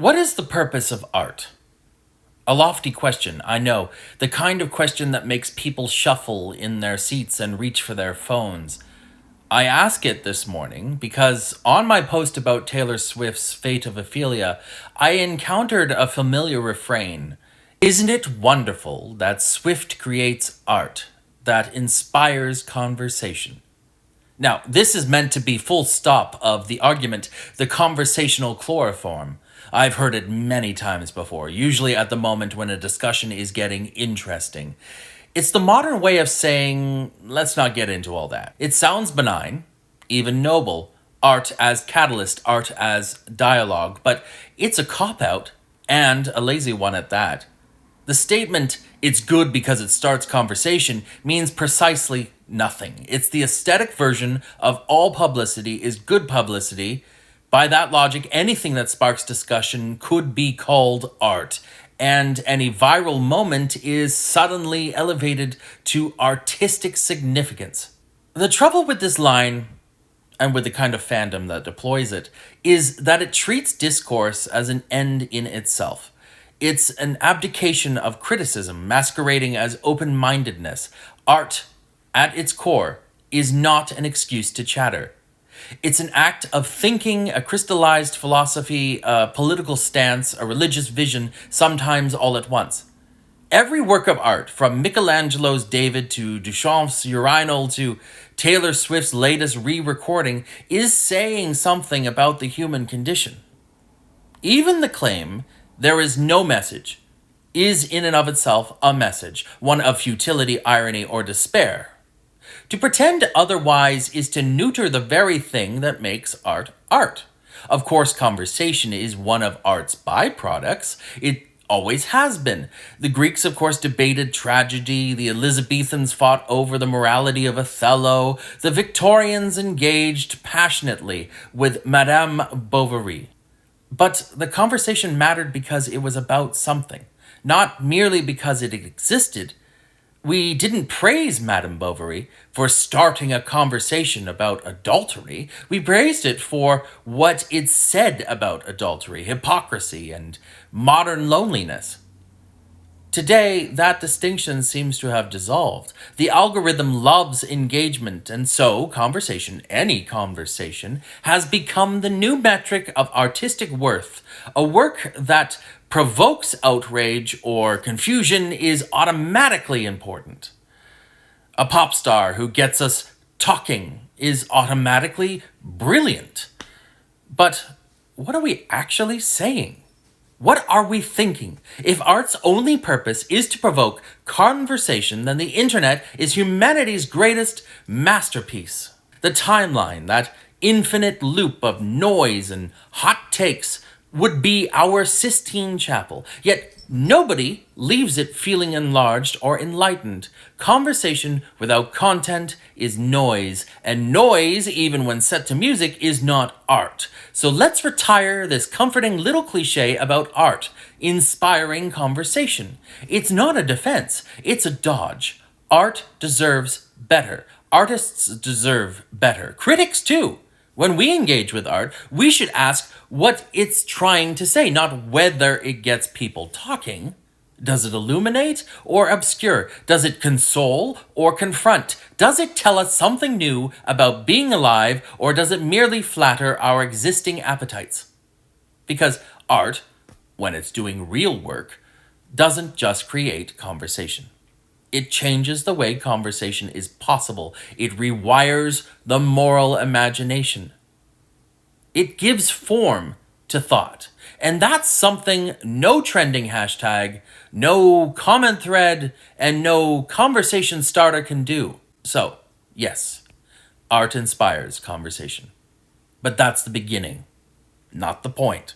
What is the purpose of art? A lofty question, I know. The kind of question that makes people shuffle in their seats and reach for their phones. I ask it this morning because on my post about Taylor Swift's Fate of Ophelia, I encountered a familiar refrain. Isn't it wonderful that Swift creates art that inspires conversation? Now, this is meant to be full stop of the argument, the conversational chloroform. I've heard it many times before, usually at the moment when a discussion is getting interesting. It's the modern way of saying, let's not get into all that. It sounds benign, even noble, art as catalyst, art as dialogue, but it's a cop-out, and a lazy one at that. The statement, it's good because it starts conversation, means precisely nothing. It's the aesthetic version of all publicity is good publicity. By that logic, anything that sparks discussion could be called art, and any viral moment is suddenly elevated to artistic significance. The trouble with this line, and with the kind of fandom that deploys it, is that it treats discourse as an end in itself. It's an abdication of criticism masquerading as open-mindedness. Art, at its core, is not an excuse to chatter. It's an act of thinking, a crystallized philosophy, a political stance, a religious vision, sometimes all at once. Every work of art, from Michelangelo's David to Duchamp's Urinal to Taylor Swift's latest re-recording, is saying something about the human condition. Even the claim, there is no message, is in and of itself a message, one of futility, irony, or despair. To pretend otherwise is to neuter the very thing that makes art art. Of course, conversation is one of art's byproducts. It always has been. The Greeks, of course, debated tragedy. The Elizabethans fought over the morality of Othello. The Victorians engaged passionately with Madame Bovary. But the conversation mattered because it was about something, not merely because it existed. We didn't praise Madame Bovary for starting a conversation about adultery. We praised it for what it said about adultery, hypocrisy, and modern loneliness. Today, that distinction seems to have dissolved. The algorithm loves engagement, and so conversation, any conversation, has become the new metric of artistic worth. A work that provokes outrage or confusion is automatically important. A pop star who gets us talking is automatically brilliant. But what are we actually saying? What are we thinking? If art's only purpose is to provoke conversation, then the internet is humanity's greatest masterpiece. The timeline, that infinite loop of noise and hot takes, would be our Sistine Chapel, yet nobody leaves it feeling enlarged or enlightened. Conversation without content is noise, and noise, even when set to music, is not art. So let's retire this comforting little cliche about art, inspiring conversation. It's not a defense, it's a dodge. Art deserves better. Artists deserve better. Critics too. When we engage with art, we should ask what it's trying to say, not whether it gets people talking. Does it illuminate or obscure? Does it console or confront? Does it tell us something new about being alive, or does it merely flatter our existing appetites? Because art, when it's doing real work, doesn't just create conversation. It changes the way conversation is possible. It rewires the moral imagination. It gives form to thought. And that's something no trending hashtag, no comment thread, and no conversation starter can do. So, yes, art inspires conversation. But that's the beginning, not the point.